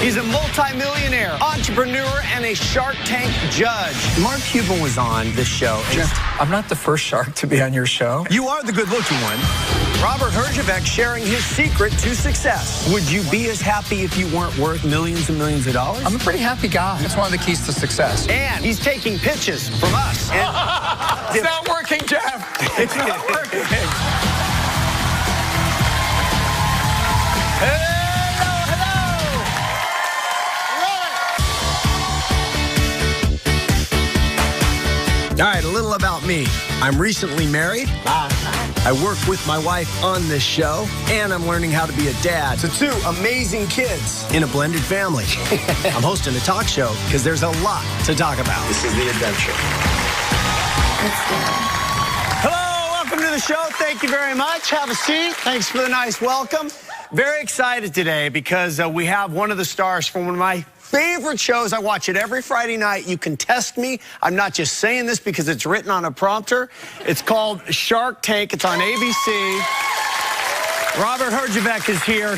He's a multi-millionaire, entrepreneur, and a Shark Tank judge. Mark Cuban was on this show. Jeff, I'm not the first shark to be on your show. You are the good-looking one. Robert Herjavec sharing his secret to success. Would you be as happy if you weren't worth millions and millions of dollars? I'm a pretty happy guy. That's one of the keys to success. And he's taking pitches from us. It's not working, Jeff. It's not working. All right, a little about me. I'm recently married. I work with my wife on this show, and I'm learning how to be a dad to two amazing kids in a blended family. I'm hosting a talk show because there's a lot to talk about. This is The Adventure. Hello, welcome to the show. Thank you very much. Have a seat. Thanks for the nice welcome. Very excited today because we have one of the stars from one of my favorite shows. I watch it every Friday night. You can test me. I'm not just saying this because it's written on a prompter. It's called Shark Tank. It's on ABC. Robert Herjavec is here.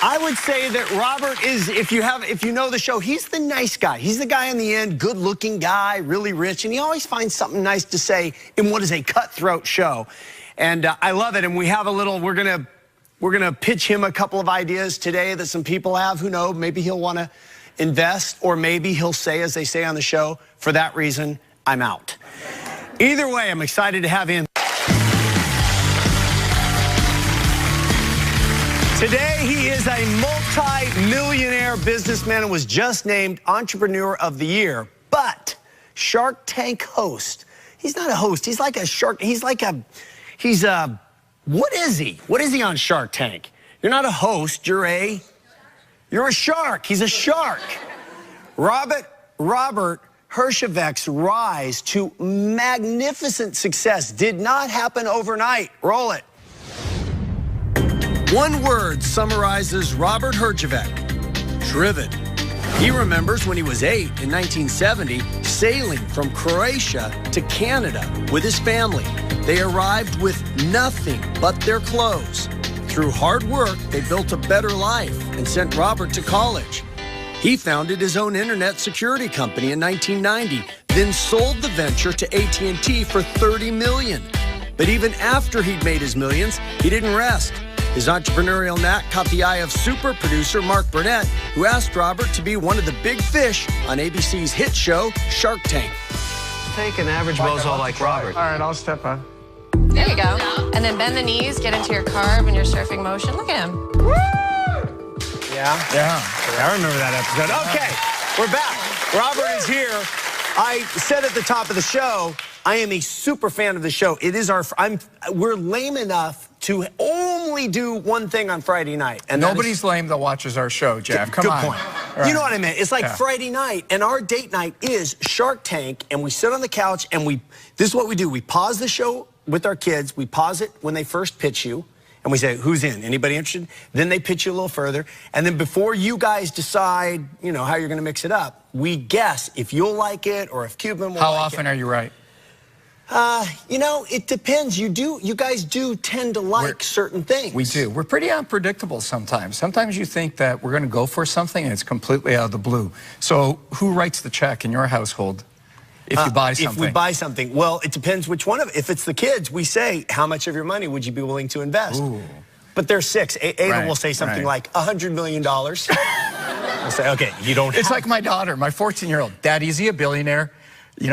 I would say that Robert is, if you know the show, he's the nice guy. He's the guy in the end, good-looking guy, really rich, and he always finds something nice to say in what is a cutthroat show. And I love it. And we have a little, we're gonna pitch him a couple of ideas today that some people have. Who knows? Maybe he'll want to invest, or maybe he'll say, as they say on the show, for that reason, I'm out. Either way, I'm excited to have him. Today, he is a multi-millionaire businessman and was just named Entrepreneur of the Year. But Shark Tank host. He's not a host. He's like a shark. What is he? What is he on Shark Tank? You're not a host, you're a shark. He's a shark. Robert Herjavec's rise to magnificent success did not happen overnight. Roll it. One word summarizes Robert Herjavec: driven. He remembers when he was 8 in 1970, sailing from Croatia to Canada with his family. They arrived with nothing but their clothes. Through hard work, they built a better life and sent Robert to college. He founded his own internet security company in 1990, then sold the venture to AT&T for $30 million. But even after he'd made his millions, he didn't rest. His entrepreneurial knack caught the eye of super producer Mark Burnett, who asked Robert to be one of the big fish on ABC's hit show, Shark Tank. Take an average bozo like Robert. All right, I'll step on. There you go. And then bend the knees, get into your carve and your surfing motion. Look at him. Woo! Yeah? I remember that episode. Okay, we're back. Robert is here. I said at the top of the show, I am a super fan of the show. It is we're lame enough to only do one thing on Friday night. And nobody's lame that watches our show, Jeff. Come on. Good point. Right. You know what I meant? It's like Friday night, and our date night is Shark Tank, and we sit on the couch, and this is what we do. We pause the show with our kids. We pause it when they first pitch you, and we say, who's in? Anybody interested? Then they pitch you a little further, and then before you guys decide, how you're going to mix it up, we guess if you'll like it or if Cuban will like it. How often are you right? It depends. You guys do tend to like certain things. We do. We're pretty unpredictable sometimes. Sometimes you think that we're going to go for something and it's completely out of the blue. So who writes the check in your household if you buy something? If we buy something, well, it depends which one of it. If it's the kids, we say, how much of your money would you be willing to invest? Ooh. But there's 6. Ada will say something like $100 million. I'll say, okay, you don't have. It's like my daughter, my 14-year-old. Daddy, is he a billionaire?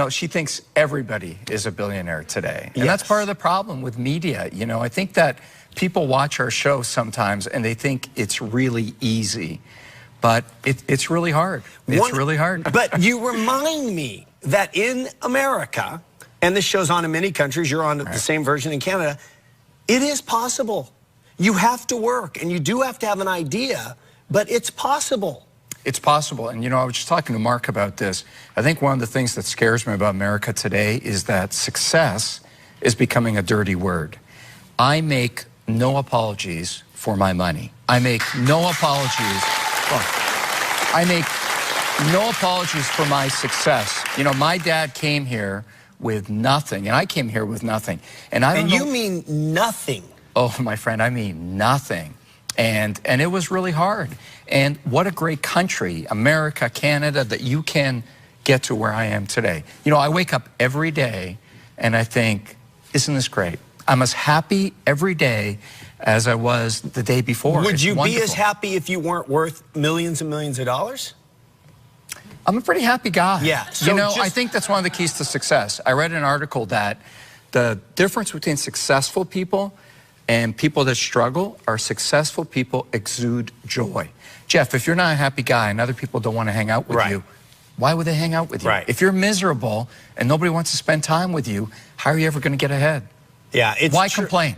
She thinks everybody is a billionaire today. And that's part of the problem with media. I think that people watch our show sometimes and they think it's really easy. But it's really hard. It's really hard. But you remind me that in America, and this show's on in many countries, you're on the same version in Canada, it is possible. You have to work, and you do have to have an idea, but it's possible. It's possible. And, I was just talking to Mark about this. I think one of the things that scares me about America today is that success is becoming a dirty word. I make no apologies for my money. I make no apologies. I make no apologies for my success. My dad came here with nothing, and I came here with nothing. And I don't know. You mean nothing? Oh, my friend, I mean nothing. And it was really hard. And what a great country, America, Canada, that you can get to where I am today. You know, I wake up every day and I think, isn't this great? I'm as happy every day as I was the day before. Would you wonderful. be as happy if you weren't worth millions and millions of dollars? I'm a pretty happy guy. Yeah. So you know, I think that's one of the keys to success. I read an article that the difference between successful people and people that struggle are successful people exude joy. Jeff, if you're not a happy guy and other people don't want to hang out with you, why would they hang out with you? Right. If you're miserable and nobody wants to spend time with you, how are you ever going to get ahead? Yeah, it's why complain?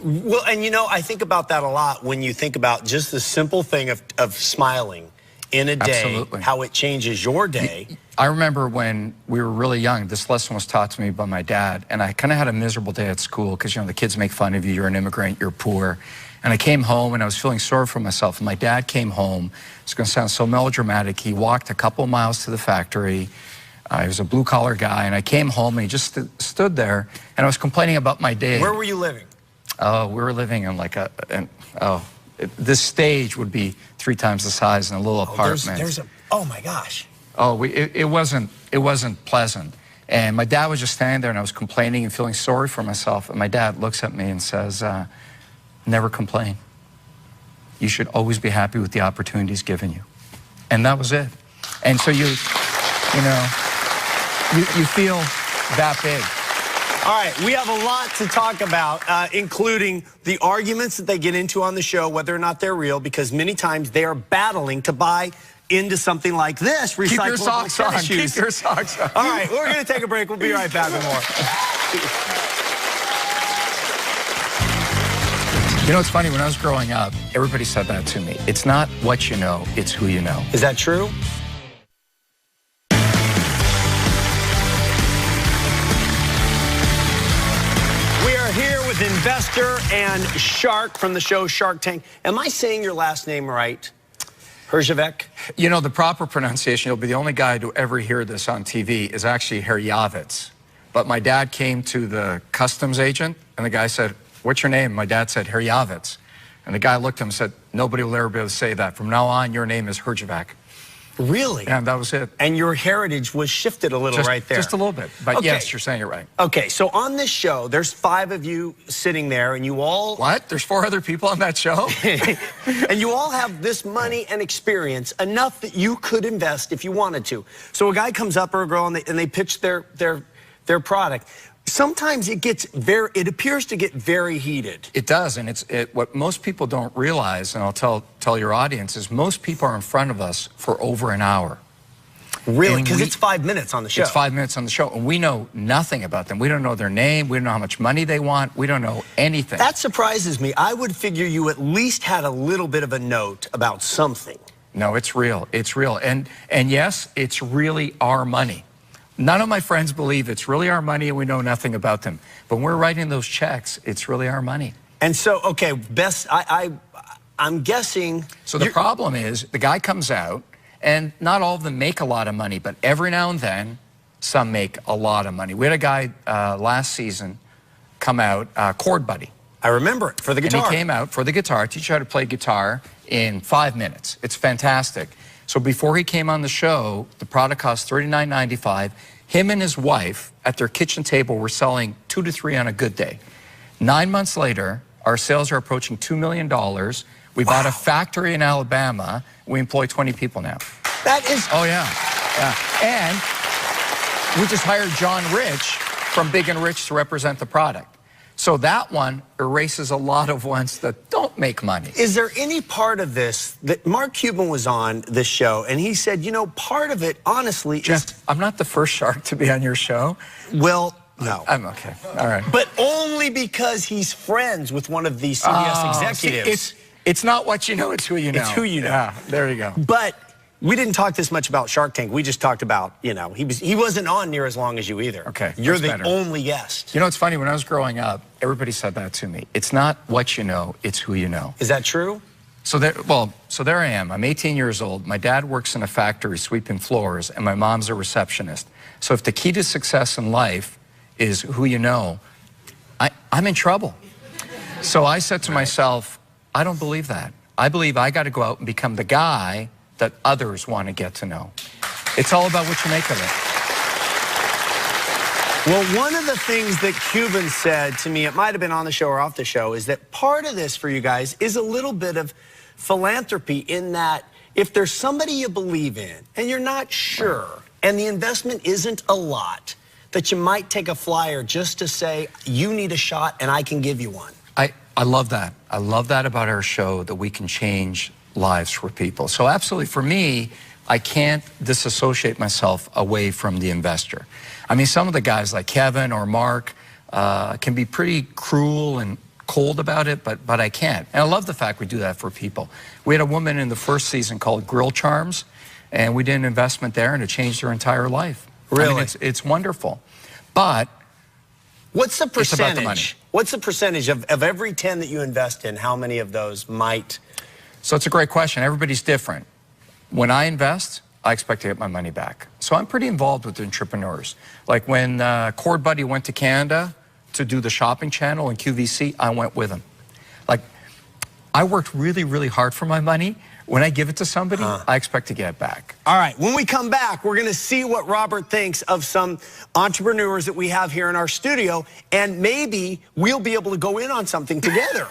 Well, and you know, I think about that a lot when you think about just the simple thing of smiling in a day, Absolutely. how it changes your day. I remember when we were really young, this lesson was taught to me by my dad, and I kind of had a miserable day at school because, you know, the kids make fun of you, you're an immigrant, you're poor. And I came home and I was feeling sorry for myself. And my dad came home. It's going to sound so melodramatic. He walked a couple of miles to the factory. He was a blue-collar guy, and I came home and he just stood there, and I was complaining about my day. Where were you living? Oh, we were living in like this stage would be 3 times the size in a little apartment. Oh my gosh. Oh, it wasn't pleasant. And my dad was just standing there, and I was complaining and feeling sorry for myself. And my dad looks at me and says, never complain. You should always be happy with the opportunities given you. And that was it. And so you feel that big. All right, we have a lot to talk about, including the arguments that they get into on the show, whether or not they're real, because many times they are battling to buy into something like this, recyclable Keep your socks on. Keep your socks on. All right, we're going to take a break. We'll be right back with more. You know, it's funny, when I was growing up, everybody said that to me. It's not what you know, it's who you know. Is that true? We are here with investor and shark from the show Shark Tank. Am I saying your last name right? Herjavec? You know, the proper pronunciation, you'll be the only guy to ever hear this on TV, is actually Herjavec. But my dad came to the customs agent, and the guy said, "What's your name?" My dad said, Herjavec. And the guy looked at him and said, "Nobody will ever be able to say that. From now on, your name is Herjavec." Really? And that was it. And your heritage was shifted a little right there. Just a little bit. But okay. Yes, you're saying it right. Okay, so on this show, there's 5 of you sitting there, and you all... What? There's 4 other people on that show? And you all have this money and experience, enough that you could invest if you wanted to. So a guy comes up or a girl, and they pitch their product. Sometimes it appears to get very heated. It does, and what most people don't realize, and I'll tell your audience, is most people are in front of us for over an hour. Really? Because it's 5 minutes on the show. It's 5 minutes on the show, and we know nothing about them. We don't know their name. We don't know how much money they want. We don't know anything. That surprises me. I would figure you at least had a little bit of a note about something. No, it's real. It's real. And yes, it's really our money. None of my friends believe it's really our money and we know nothing about them. But when we're writing those checks, it's really our money. And so, okay, I'm guessing... So the problem is, the guy comes out, and not all of them make a lot of money, but every now and then, some make a lot of money. We had a guy last season come out, Chord Buddy. I remember it, for the guitar. And he came out for the guitar, teach you how to play guitar in 5 minutes. It's fantastic. So before he came on the show, the product cost $39.95. Him and his wife at their kitchen table were selling 2 to 3 on a good day. 9 months later, our sales are approaching $2 million. We bought a factory in Alabama. We employ 20 people now. That is... Oh, yeah. And we just hired John Rich from Big and Rich to represent the product. So that one erases a lot of ones that don't make money. Is there any part of this that Mark Cuban was on this show, and he said, you know, part of it, honestly, Jeff, I'm not the first shark to be on your show. Well, no. I'm okay. All right. But only because he's friends with one of the CBS executives. See, it's not what you know, it's who you know. It's who you know. Yeah, there you go. But we didn't talk this much about Shark Tank. We just talked about, you know, he wasn't on near as long as you either. Okay. You're the only guest. You know, it's funny, when I was growing up, everybody said that to me. It's not what you know, it's who you know. Is that true? So there I am. I'm 18 years old. My dad works in a factory sweeping floors, and my mom's a receptionist. So if the key to success in life is who you know, I'm in trouble. So I said to myself, I don't believe that. I believe I got to go out and become the guy that others want to get to know. It's all about what you make of it. Well, one of the things that Cuban said to me, it might have been on the show or off the show, is that part of this for you guys is a little bit of philanthropy, in that if there's somebody you believe in and you're not sure and the investment isn't a lot, that you might take a flyer just to say, you need a shot and I can give you one. I love that. I love that about our show, that we can change lives for people. So absolutely, for me, I can't disassociate myself away from the investor. I mean, some of the guys like Kevin or Mark can be pretty cruel and cold about it, but I can't. And I love the fact we do that for people. We had a woman in the first season called Grill Charms, and we did an investment there, and it changed her entire life. Really? I mean, it's wonderful. But what's the percentage? It's about the money. What's the percentage of every 10 that you invest in, how many of those might? So it's a great question. Everybody's different. When I invest, I expect to get my money back. So I'm pretty involved with entrepreneurs. Like when Cord Buddy went to Canada to do the shopping channel in QVC, I went with him. Like, I worked really, really hard for my money. When I give it to somebody, I expect to get it back. All right, when we come back, we're going to see what Robert thinks of some entrepreneurs that we have here in our studio, and maybe we'll be able to go in on something together.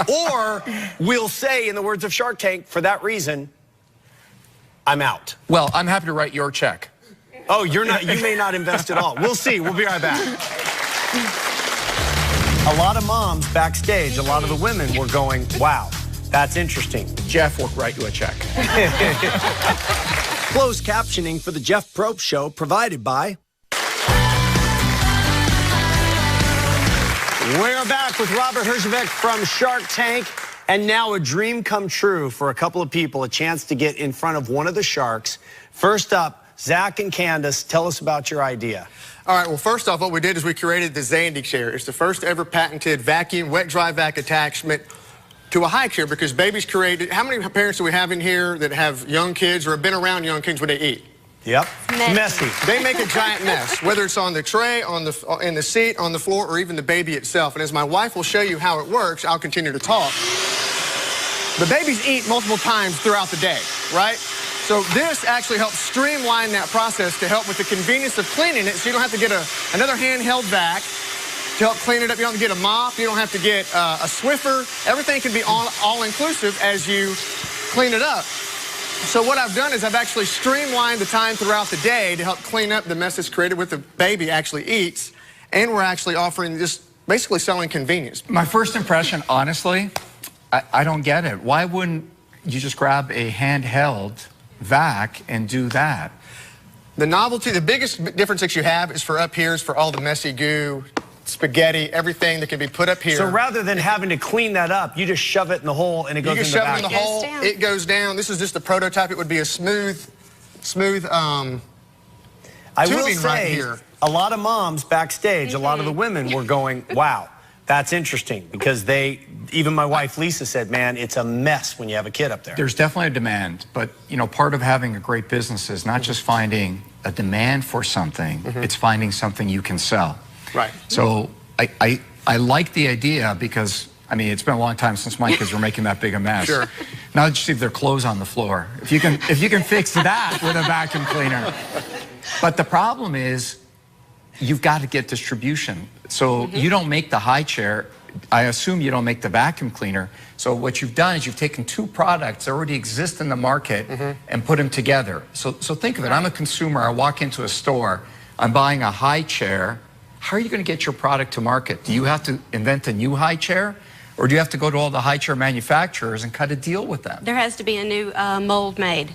Or we'll say, in the words of Shark Tank, for that reason, I'm out. Well, I'm happy to write your check. Oh, you're not, you may not invest at all. We'll see. We'll be right back. A lot of moms backstage, a lot of the women were going, wow, that's interesting. Jeff will write you a check. Closed captioning for the Jeff Probst Show provided by... We're back with Robert Herjavec from Shark Tank. And now a dream come true for a couple of people, a chance to get in front of one of the sharks. First up, Zach and Candace, tell us about your idea. All right, well, first off, what we did is we created the Zandy chair. It's the first ever patented vacuum, wet dry vac attachment to a high chair, because babies created... How many parents do we have in here that have young kids or have been around young kids when they eat? Yep. Messy. They make a giant mess, whether it's on the tray, in the seat, on the floor, or even the baby itself. And as my wife will show you how it works, I'll continue to talk. The babies eat multiple times throughout the day, right? So this actually helps streamline that process to help with the convenience of cleaning it, so you don't have to get another handheld vac to help clean it up. You don't have to get a mop. You don't have to get a Swiffer. Everything can be all-inclusive as you clean it up. So what I've done is I've actually streamlined the time throughout the day to help clean up the mess that's created with the baby actually eats, and we're actually offering just basically selling convenience. My first impression, honestly, I don't get it. Why wouldn't you just grab a handheld vac and do that? The novelty, the biggest difference that you have is for up here is for all the messy goo, spaghetti, everything that can be put up here. So rather than having to clean that up, you just shove it in the hole and it goes in the vacuum. You can shove it in the hole, it goes down. This is just the prototype. It would be a smooth I will say, right here. A lot of moms backstage, a lot of the women were going, wow, that's interesting, because even my wife Lisa said, man, it's a mess when you have a kid up there. There's definitely a demand, but you know, part of having a great business is not just finding a demand for something, it's finding something you can sell. Right. So I like the idea, because I mean, it's been a long time since my kids were making that big a mess. Sure. Now just leave their clothes on the floor. If you can fix that with a vacuum cleaner. But the problem is, you've got to get distribution. So you don't make the high chair. I assume you don't make the vacuum cleaner. So what you've done is you've taken two products that already exist in the market and put them together. So think of it. I'm a consumer. I walk into a store. I'm buying a high chair. How are you going to get your product to market? Do you have to invent a new high chair? Or do you have to go to all the high chair manufacturers and cut a deal with them? There has to be a new mold made.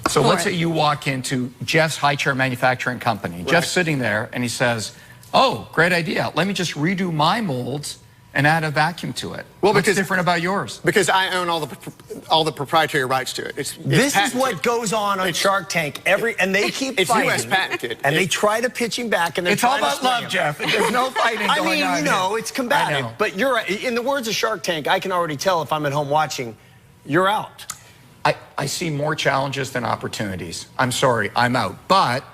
So let's say you walk into Jeff's high chair manufacturing company. Jeff's sitting there and he says, oh, great idea. Let me just redo my molds and add a vacuum to it. Well, what's different about yours? Because I own all the proprietary rights to it. This is what goes on Shark Tank and they keep it's fighting. US patented. And they try to pitch him back, and they're it's all trying about love, Jeff. There's no fighting going on. I mean, you know, it's combative. But you're right. In the words of Shark Tank, I can already tell if I'm at home watching, you're out. I see more challenges than opportunities. I'm sorry, I'm out. But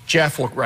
Jeff will write